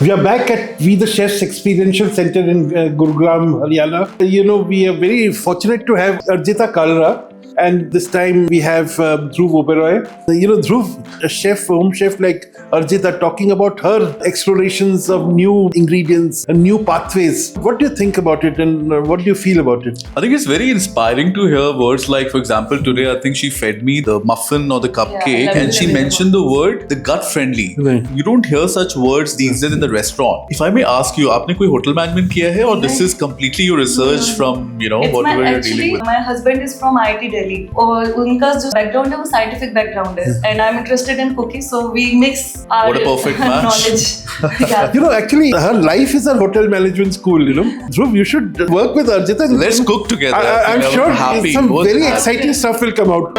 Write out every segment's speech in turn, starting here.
We are back at We the Chefs Experiential Center in Gurugram, Haryana. We are very fortunate to have Arjita Kalra. And this time we have Dhruv Oberoi. Dhruv, a chef, home chef like Arjita, talking about her explorations of new ingredients and new pathways. What do you think about it and what do you feel about it? I think it's very inspiring to hear words like, for example, today I think she fed me the muffin or the cupcake and she mentioned the word the gut friendly. Right. You don't hear such words these days in the restaurant. If I may ask you, आपने कोई hotel management किया है or this is completely your research from whatever you're dealing with? My husband is from IIT Delhi और उनका जो background है वो scientific background है and I'm interested in cooking so we mix our What a perfect match. knowledge. Yeah. Actually her life is a hotel management school, Dhruv, you should work with Arjita. Let's cook together. I'm sure happy. some Both very happy. exciting stuff will come out.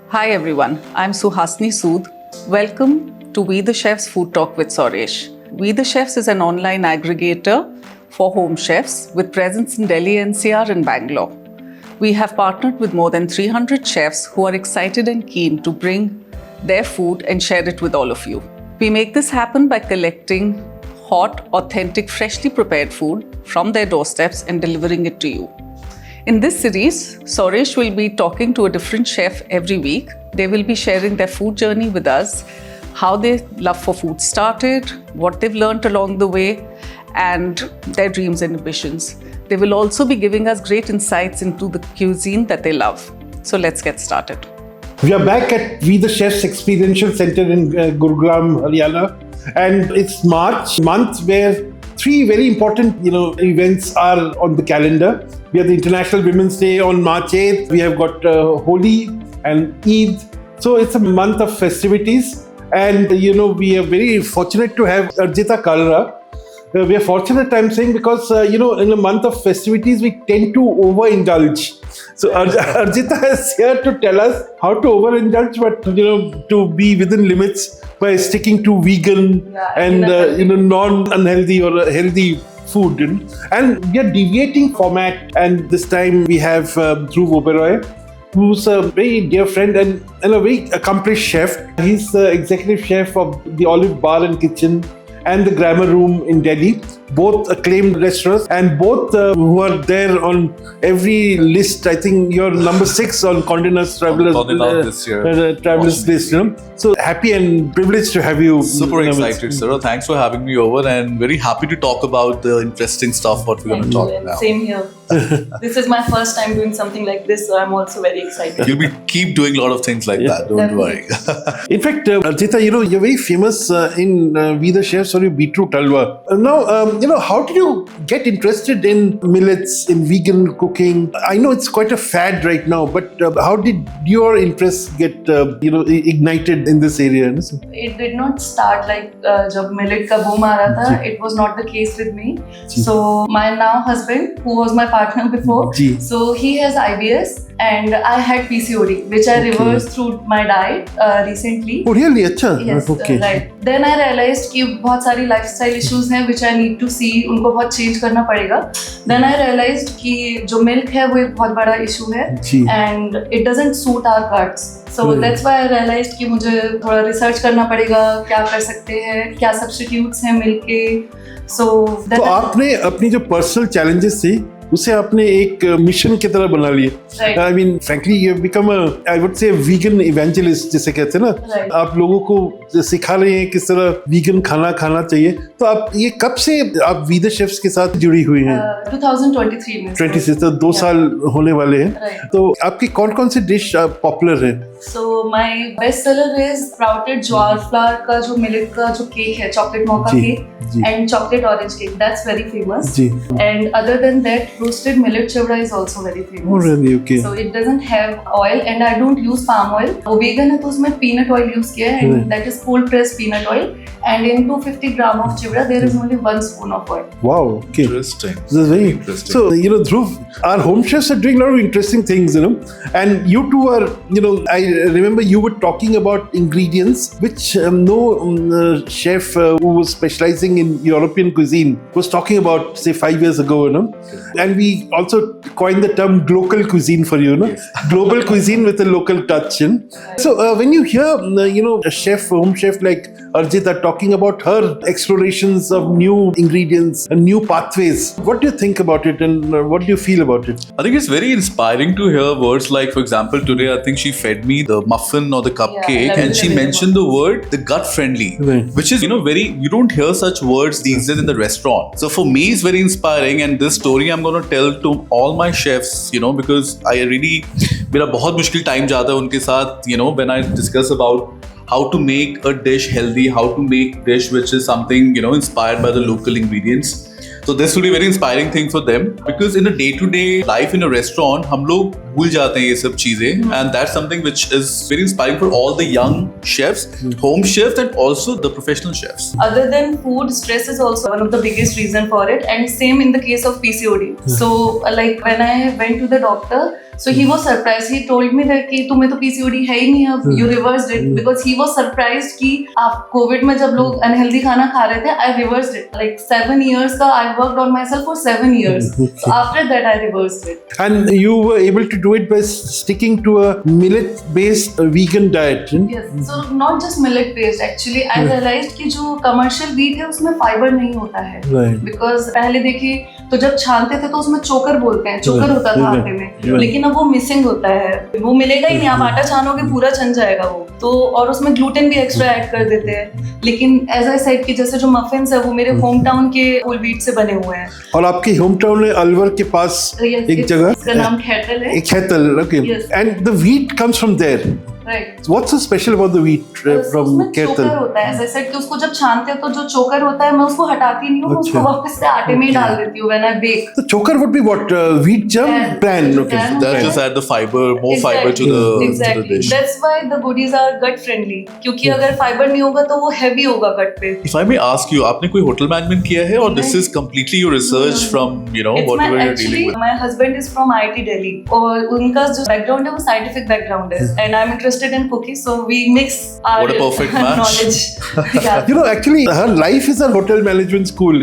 Hi everyone, I'm Suhasini Sood. Welcome to We the Chefs Food Talk with Suresh. We the Chefs is an online aggregator for home chefs with presence in Delhi NCR and Bangalore. We have partnered with more than 300 chefs who are excited and keen to bring their food and share it with all of you. We make this happen by collecting hot, authentic, freshly prepared food from their doorsteps and delivering it to you. In this series, Suresh will be talking to a different chef every week. They will be sharing their food journey with us, how their love for food started, what they've learned along the way, and their dreams and ambitions. They will also be giving us great insights into the cuisine that they love. So let's get started. We are back at We the Chefs Experiential Center in Gurugram, Haryana. And it's March month where three very important, events are on the calendar. We have the International Women's Day on March 8th. We have got Holi and Eid. So it's a month of festivities. And, we are very fortunate to have Arjita Kalra. We are fortunate, I'm saying, because, in a month of festivities, we tend to overindulge. So Arjita is here to tell us how to overindulge, but, to be within limits by sticking to vegan and, non-unhealthy or healthy food. And we are deviating format. And this time we have Dhruv Oberoi, who's a very dear friend and a very accomplished chef. He's the executive chef of the Olive Bar and Kitchen and the Grammar Room in Delhi, both acclaimed restaurants and both who are there on every list. I think you're number 6 on Condé Nast Travelers this year. Travelers list. So happy and privileged to have you. Super excited, sir. Thanks for having me over and very happy to talk about the interesting stuff what we're going to talk about. Same here. This is my first time doing something like this, so I'm also very excited. You'll keep doing a lot of things like that. Don't worry. In fact, Arjita, you're very famous in We the Chefs for your beetroot halwa. Now, how did you get interested in millets, in vegan cooking? I know it's quite a fad right now, but how did your interest get, ignited in this area? It did not start like जब millet का boom आ रहा था. It was not the case with me. So my now husband, who was my partner before, so he has IBS and I had PCOD, which I reversed through my diet recently. Oh really? अच्छा. Yes, Okay. Right. Then I realized कि बहुत सारी lifestyle issues हैं which I need to see, उनको बहुत change करना पड़ेगा. Then I realized कि जो milk है वो एक बहुत बड़ा issue है and it doesn't suit our cuts. So that's why I realized कि मुझे थोड़ा research करना पड़ेगा, क्या कर सकते हैं, क्या substitutes हैं milk के. So आपने अपनी जो पर्सनल चैलेंजेस थी उसे आपने एक मिशन की तरह बना लिया. I mean, frankly, you have become I would say, vegan evangelist, जिसे कहते हैं ना. आप लोगों को सिखा रहे हैं किस तरह vegan खाना चाहिए. तो आप ये कब से आप We the Chefs के साथ जुड़ी हुई हैं? 2023 में. 26 तो 2 साल होने वाले हैं. तो आपकी कौन सी डिश पॉपुलर है? So my best seller is sprouted jowar flour का जो millet का जो cake है, chocolate mocha cake and chocolate orange cake. That's very famous. And other than that, roasted millet chivda is also very famous. Oh, really? Okay. So it doesn't have oil, and I don't use palm oil. वो vegan है तो उसमें peanut oil use किया है, and that is cold pressed peanut oil. And in 250 gram of chivda, there is only 1 spoon of oil. Wow. Okay. Interesting. This is very Interesting. So, Dhruv, our home chefs are doing a lot of interesting things, and you two are, I remember you were talking about ingredients which no chef who was specializing in European cuisine was talking about, say, 5 years ago, and we also coined the term global cuisine for you, Yes. global cuisine with a local touch. So when you hear, a home chef like Arjit are talking about her explorations of new ingredients and new pathways, what do you think about it, and what do you feel about it? I think it's very inspiring to hear words like, for example, today I think she fed me the muffin or the cupcake, Yeah, and she mentioned the word the gut friendly, Right. which is very, you don't hear such words these days in the restaurant. So for me, it's very inspiring, and this story I'm going to tell to all my chefs, because I really, मेरा बहुत मुश्किल time जाता है उनके साथ, when I discuss about how to make a dish healthy, how to make dish which is something, inspired by the local ingredients. So this will be a very inspiring thing for them, because in a day-to-day life in a restaurant, हम लोग भूल जाते हैं ये सब चीजें, and that's something which is very inspiring for all the young chefs, home chefs, and also the professional chefs. Other than food, stress is also one of the biggest reason for it, and same in the case of PCOD. So like when I went to the doctor, so he was surprised. He told me that कि तुम्हें तो PCOD है ही नहीं अब, you reversed it, because he was surprised कि आप COVID में जब लोग unhealthy खाना खा रहे थे, I reversed it. Like 7 years का I worked on myself for 7 years. So after that I reversed it. And you were able to do it by sticking to a millet-based vegan diet. Yes. So not just millet based. Actually, I realized कि जो commercial wheat है उसमें fiber नहीं होता है. Right. Because पहले देखिए तो जब छानते थे तो उसमें चोकर बोलते हैं, चोकर होता था आटे में, लेकिन अब वो मिसिंग होता है, वो मिलेगा ही नहीं. आप आटा छानोगे पूरा छन जाएगा वो तो, और उसमें ग्लूटेन भी एक्स्ट्रा ऐड कर देते हैं. लेकिन एज आई सेड कि जैसे जो मफिन्स है वो मेरे होम टाउन के होल व्हीट से बने हुए हैं. और आपके होम टाउन में अलवर के पास एक जगह, इसका नाम खैतल है. खैतल, okay. Yes. And the wheat comes from there. Right. What's so special about the wheat from उसमें Khaital? चोकर होता है. ऐसा सेट कि उसको जब छानते हैं तो जो चोकर होता है मैं उसको हटाती नहीं हूँ, मैं उसको अच्छा. वापस से आटे में ही डाल देती हूँ when I bake. The choker would be what? Wheat germ? Bran. Okay. Bran. That just add the fiber, more fiber to the Exactly. dish. That's why the goodies are gut friendly. क्योंकि अगर fibre नहीं होगा तो वो heavy होगा गट पे. If I may ask you, आपने कोई hotel management किया है, or this is completely your research from whatever you're dealing with? My husband is from IIT Delhi और उनका जो background है वो scientific background है, and I'm interested in cooking, so we mix our What a perfect match. knowledge. Yeah. Actually, her life is a hotel management school,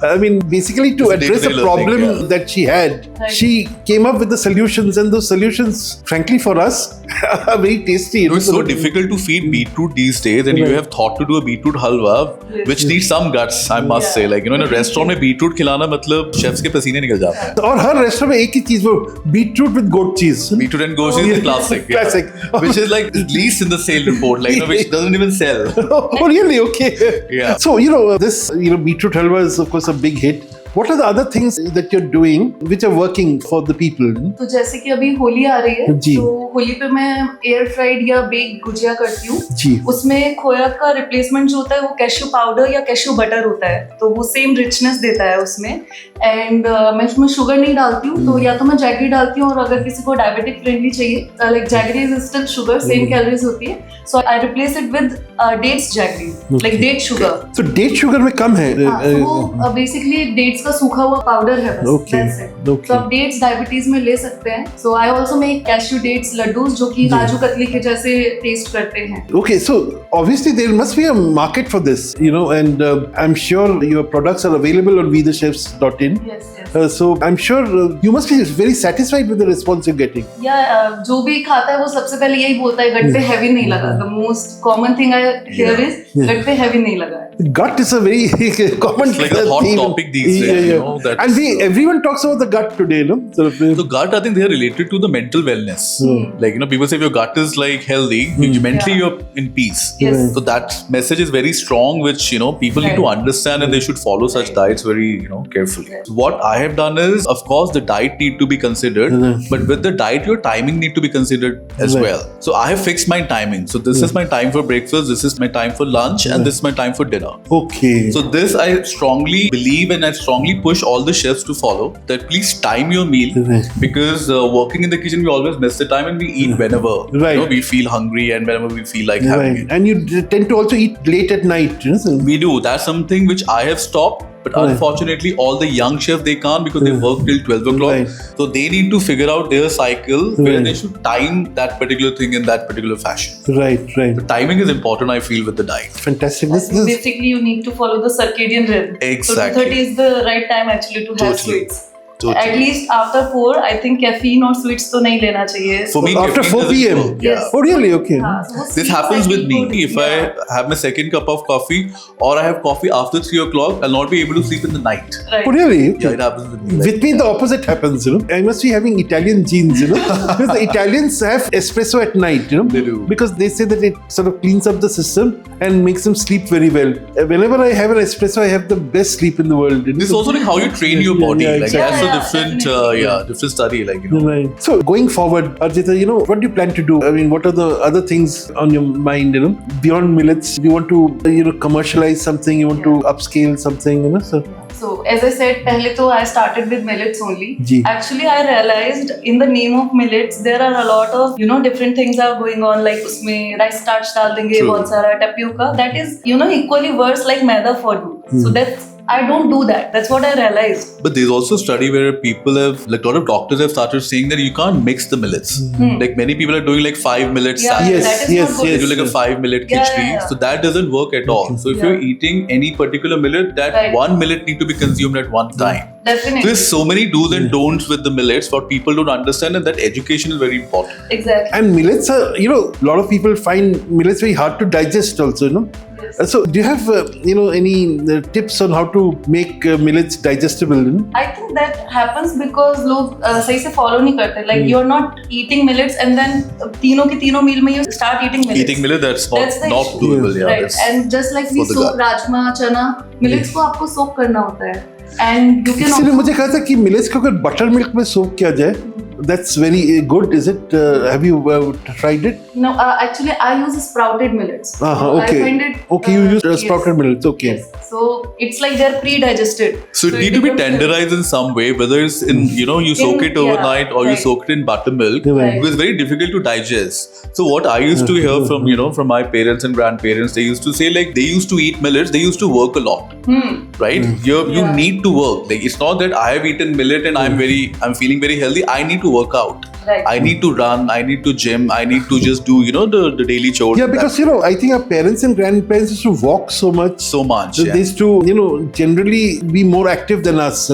I mean, basically to It's address a day-to-day problem learning, yeah. that she had, Right. she came up with the solutions, and those solutions, frankly, for us, are very tasty. It's so difficult to feed beetroot these days, and you Right. have thought to do a beetroot halwa, Yes. which needs some guts, I must Yeah. say. Like, in a restaurant में beetroot खिलाना मतलब chefs के पसीने निकल जाते हैं. और हर restaurant में एक ही चीज, वो बीटरूट विद गोट चीज. Beetroot and goat is the classic. yeah. Classic. Which is like least in the sale report, like, which doesn't even sell. Oh, really? Okay. Yeah. So, this, beetroot halwa is, of course, a big hit. What are the other things that you're doing which are working for the people? तो जैसे कि अभी होली आ रही है, जी. तो होली पे मैं air fried या बेक गुजिया करती हूँ. जी. उसमें खोया का रिप्लेसमेंट जो होता है वो कैश्यू पाउडर या कैश्यू बटर होता है, तो वो सेम रिचनेस देता है उसमें. एंड मैं उसमें शुगर नहीं डालती हूँ, तो या तो मैं जैगरी डालती हूँ, और अगर किसी को डायबिटिक फ्रेंडली चाहिए, like jaggery is still sugar, same calories होती है, so I replace it with dates jaggery, like date sugar. So, date sugar में कम है. वो बेसिकली डेट्स का सूखा हुआ पाउडर है बस. Okay. That's it. Okay. तो आप डेट्स डायबिटीज में ले सकते हैं. So I also make cashew dates laddoos जो कि काजू कतली के जैसे टेस्ट करते हैं. Okay, so obviously there must be a market for this, and I'm sure your products are available on VeTheChefs.in. Yes, yes. So I'm sure you must be very satisfied with the response you're getting. या जो भी खाता है वो सबसे पहले यही बोलता है गट पे हैवी नहीं लगा. The most common thing I hear is गट पे हैवी नहीं लगा. Gut is a very common It's like a hot theme. topic these days, that's- And everyone talks about the gut today, no? So gut, I think they are related to the mental wellness. Like, people say if your gut is like healthy, mentally Yeah. you're in peace. Yes. So that message is very strong, which people need to understand, and they should follow such diets very carefully. Right. So what I have done is, of course, the diet need to be considered, but with the diet, your timing need to be considered as Right. well. So I have fixed my timing. So this is my time for breakfast. This is my time for lunch. lunch and this is my time for dinner. Okay. So this I strongly believe and I strongly push all the chefs to follow, that please time your meal, because working in the kitchen we always miss the time and we eat whenever we feel hungry and whenever we feel like having it. And you tend to also eat late at night. We do. That's something which I have stopped. But unfortunately, all the young chefs, they can't because they work till 12 o'clock. So they need to figure out their cycle where they should time that particular thing in that particular fashion. Right. The timing is important, I feel, with the diet. Fantastic. Basically, you need to follow the circadian rhythm. Exactly. So 2:30 is the right time actually to have sweets. Totally. At least after 4, I think caffeine or sweets तो नहीं लेना चाहिए. For me, after 4 p.m. Yes. Oh really? Okay. So This happens with me. If I have my second cup of coffee or I have coffee after 3 o'clock, I'll not be able to sleep in the night. Right. Oh really? Yeah, it happens with me. With me, the opposite happens. I must be having Italian genes. Because the Italians have espresso at night. They do. Because they say that it sort of cleans up the system and makes them sleep very well. Whenever I have an espresso, I have the best sleep in the world. This is also like how you train your body. Yeah, like exactly. that's a different, different study. Like Right. So going forward, Archita, what do you plan to do? I mean, what are the other things on your mind? Beyond millets, do you want to commercialize something? You want to upscale something? So as I said, पहले तो I started with millets only. Ji. Actually, I realized in the name of millets there are a lot of different things are going on. Like उसमें rice starch डाल देंगे बहुत सारा tapioca. That is equally worse like maida for you. So I don't do that. That's what I realized. But there's also a study where people have, like a lot of doctors have started saying that you can't mix the millets. Like many people are doing like 5 millet salad. That is not good. They do like a 5 millet khichdi. So that doesn't work at all. So if you're eating any particular millet, that one millet need to be consumed at one time. Definitely. So there's so many do's and don'ts with the millets what people don't understand, and that education is very important. Exactly. And millets are, a lot of people find millets very hard to digest also, Yes. So do you have, any tips on how to make millets digestible? I think that happens because लोग सही से follow नहीं करते. Like you're not eating millets and then तीनों के तीनों meal में you start eating millets. Eating millet, that's the not issue. doable. Yeah, Right. And just like we for the soak gut. Rajma, चना, millets को आपको soak करना होता है. And you can इसलिए also मुझे कहा था कि मिलेट्स को अगर बटर मिल्क में सोक किया जाए, that's very good. Is it? Have you tried it? No, actually I use sprouted millets. Okay. I find it. Okay, you use sprouted millets. Okay. Yes. So it's like they're pre-digested. So it need to be becomes tenderized in some way, whether it's in, you soak it overnight or you soak it in buttermilk. Right. Because it's very difficult to digest. So what I used to hear from, from my parents and grandparents, they used to say like they used to eat millets, they used to work a lot. Right? You need to work. Like it's not that I have eaten millet and I'm feeling very healthy. I need to work out. Right. I need to run, I need to gym, I need to just do, the daily chores. Yeah, because I think our parents and grandparents used to walk so much. So much. So they used to, generally be more active than us,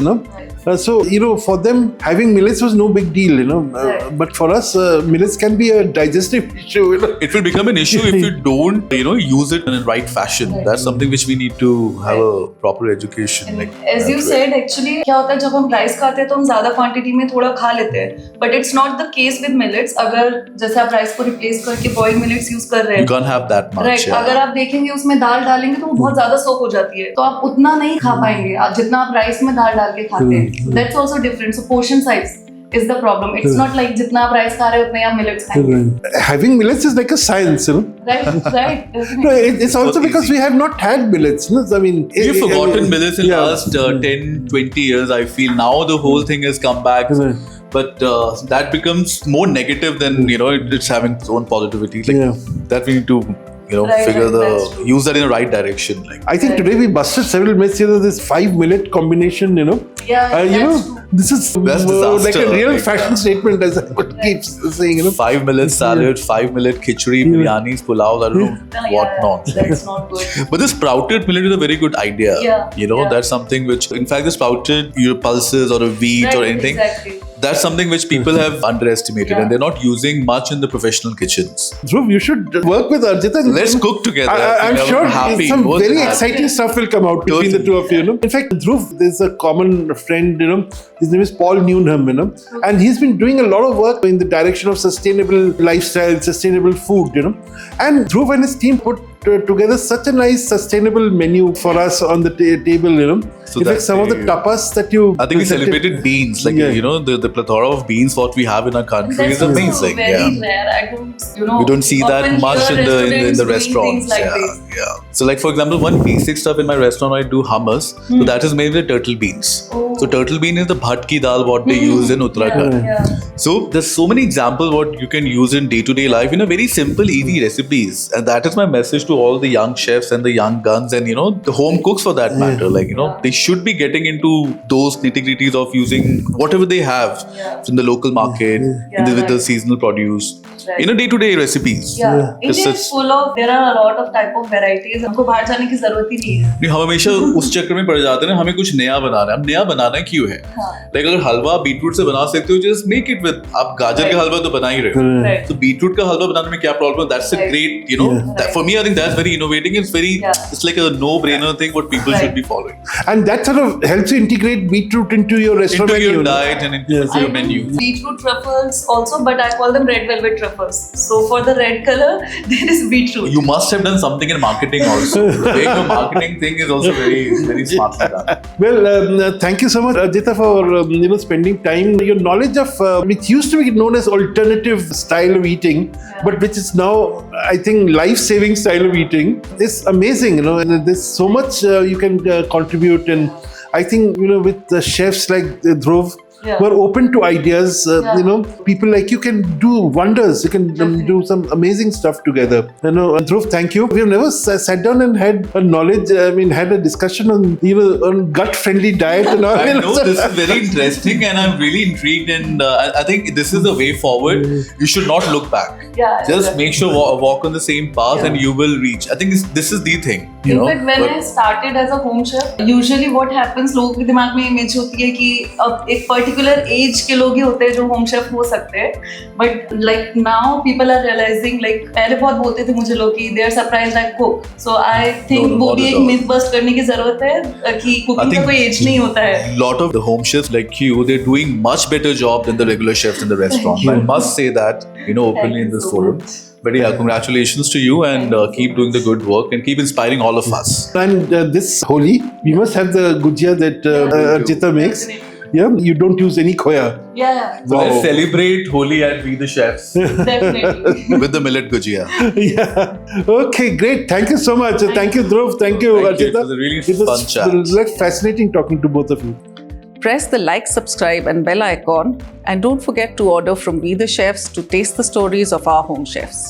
So, for them, having millets was no big deal, But for us, millets can be a digestive issue, It will become an issue if you don't, use it in the right fashion. Right. That's something which we need to have a proper education. And Like as you said, actually, क्या होता है जब हम rice खाते हैं तो हम ज्यादा क्वांटिटी में थोड़ा खा लेते हैं. But it's not the case with millets. अगर जैसे आप राइस को रिप्लेस करके बॉइल्ड मिलेट्स यूज कर रहे you हैं, can't have that much. Right, Yeah. अगर आप देखेंगे उसमें दाल डालेंगे तो वो बहुत ज्यादा सोक हो जाती है, तो आप उतना नहीं खा पाएंगे जितना आप राइस में दाल डाल के खाते हैं. That's also different. So portion size is the problem. It's not like जितना आप राइस खा रहे हो उतने आप मिलेट्स खाएंगे. Having millets is like a science, Right. No, it's also because we have not had millets. I mean, We've forgotten millets in the yeah. last 10-20 years, I feel. Now the whole thing has come back. But that becomes more negative than, it's having its own positivity. Like that we need to, figure that's true. use that in the right direction. Like I think today we busted several myths. This 5 millet combination, Yeah, that's true. this is That's like a disaster. real Like, fashion statement, as I keep saying. 5 millet salad, 5 millet khichdi, biryanis, pulav, I don't know what not. That's not good. But the sprouted millet is a very good idea. Yeah, yeah. That's something which, in fact, the sprouted pulses or a wheat Right, or anything, exactly. that's something which people have underestimated and they're not using much in the professional kitchens. Dhruv, you should work with Archita. Let's cook together. I'm sure happy. some Both very happy. exciting stuff will come out between the two of you. In fact, Dhruv, there's a common friend, his name is Paul Newnham, and he's been doing a lot of work in the direction of sustainable lifestyle, sustainable food, And Dhruv and his team put together such a nice sustainable menu for us on the table, you know. So in fact, that's some of the tapas that you I think we presented- celebrated beans, like Yeah. you know, the plethora of beans what we have in our country That's is also amazing. very Yeah. rare. I don't, you know, We don't see that often much hear in the restaurants doing restaurants. things like Yeah, this. yeah. So like for example, one basic stuff in my restaurant I do hummus. So that is made with turtle beans. Oh. So turtle bean is the bhatki dal what they use in Uttarakhand. Yeah. So there's so many examples what you can use in day-to-day life in a very simple, easy recipes, and that is my message to all the young chefs and the young guns and you know the home cooks for that matter. Like you know they should be getting into those nitty-gritties of using whatever they have in the local market with the seasonal produce in a day-to-day recipes. Yeah. It's India is full of, there are a lot of type of varieties. हमको बाहर जाने की जरूरत ही नहीं है. नहीं, हम हमेशा उस चक्कर में पड़ जाते हैं ना, हमें कुछ नया बनाना है. अब नया बनाना क्यों है? लाइक अगर हलवा बीटरूट से बना सकते हो, जस्ट मेक इट विद. आप गाजर का हलवा तो बना ही रहे हो. Right. तो बीटरूट का हलवा बनाने में क्या प्रॉब्लम है? That's a great, you know, for me I think that's very innovating. It's very, it's like a no-brainer thing what people should be following. And that sort of helps you integrate beetroot into your restaurant Into your menu. diet and into your menu. Beetroot truffles also, but I call them red velvet truffles. So for the red color, there is beetroot. You must have done something in marketing also. The way your marketing thing is also very smartly done. Well, thank you so much, Ajita, for you know spending time. Your knowledge of which used to be known as alternative style of eating, but which is now, I think, life-saving style of eating is amazing. You know, and there's so much you can contribute, and I think you know with the chefs like Dhruv. Who are open to ideas, you know, people like you can do wonders. You can do some amazing stuff together. You know, Dhruv, thank you. We have never sat down and had a knowledge. I mean, had a discussion on you know on gut-friendly diet and all. I know this is very interesting, and I'm really intrigued. And I think this is the way forward. You should not look back. Yeah. Just make sure walk on the same path, and you will reach. I think this is the thing. You In know. fact, when I started as a home chef, usually what happens, लोगों के दिमाग में image होती है कि अब एक particular age के लोग ही होते हैं जो होम शेफ हो सकते हैं. But like now people are realising, like पहले बहुत बोलते थे मुझे लोग कि they are surprised I cook. So I think वो भी एक मिथ बस्ट करने की जरूरत है कि कुकिंग का कोई एज नहीं होता है. Lot of the home chefs like you, they're doing much better job than the regular chefs in the restaurant. I must say that, you know, openly in this forum. But yeah, congratulations to you, and keep doing the good work and keep inspiring all of us. And this Holi, we must have the gujia that Ajita makes. Yeah, you don't use any khoya. Yeah, So let's celebrate Holi at We the Chefs definitely. with the millet gujia. Yeah. Okay, great. Thank you so much. Thank you, Dhruv. Thank you, Thank you. Ajita. It was a really It was fun chat. like fascinating talking to both of you. Press the like, subscribe, and bell icon, and don't forget to order from We the Chefs to taste the stories of our home chefs.